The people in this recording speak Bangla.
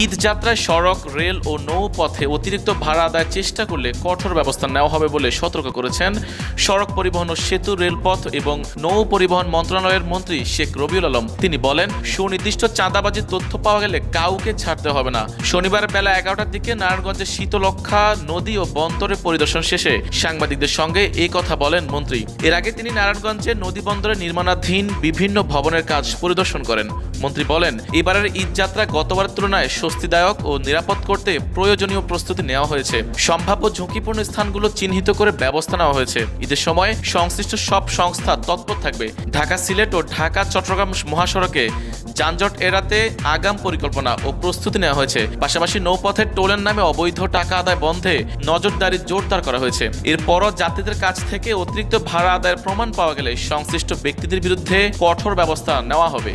ঈদ যাত্রায় সড়ক, রেল ও নৌপথে অতিরিক্ত ভাড়া আদায়ের চেষ্টা করলে কঠোর ব্যবস্থা নেওয়া হবে বলে সতর্ক করেছেন সড়ক পরিবহন ও সেতু, রেলপথ এবং নৌ পরিবহন মন্ত্রণালয়ের মন্ত্রী শেখ রবিউল আলম। তিনি বলেন, সুনির্দিষ্ট চাঁদাবাজির তথ্য পাওয়া গেলে কাউকে ছাড়তে হবে না। শনিবার বেলা 11টার দিকে নারায়ণগঞ্জের শীতলক্ষ্যা নদী ও বন্দরে পরিদর্শন শেষে সাংবাদিকদের সঙ্গে এই কথা বলেন মন্ত্রী। এর আগে তিনি নারায়ণগঞ্জের নদী বন্দরে নির্মাণাধীন বিভিন্ন ভবনের কাজ পরিদর্শন করেন। মন্ত্রী বলেন, এবারের ঈদ যাত্রা গতবারের তুলনায় স্বস্তিদায়ক ও নিরাপদ করতে প্রয়োজনীয় প্রস্তুতি নেওয়া হয়েছে। সম্ভাব্য ঝুঁকিপূর্ণ স্থানগুলো চিহ্নিত করে ব্যবস্থা নেওয়া হয়েছে। ঈদের সময় সংশ্লিষ্ট সব সংস্থা তৎপর থাকবে। ঢাকা সিলেট ও ঢাকা চট্টগ্রাম মহাসড়কে যানজট এড়াতে আগাম পরিকল্পনা ও প্রস্তুতি নেওয়া হয়েছে। পাশাপাশি নৌপথের টোলের নামে অবৈধ টাকা আদায় বন্ধে নজরদারি জোরদার করা হয়েছে। এরপরও যাত্রীদের কাছ থেকে অতিরিক্ত ভাড়া আদায়ের প্রমাণ পাওয়া গেলে সংশ্লিষ্ট ব্যক্তিদের বিরুদ্ধে কঠোর ব্যবস্থা নেওয়া হবে।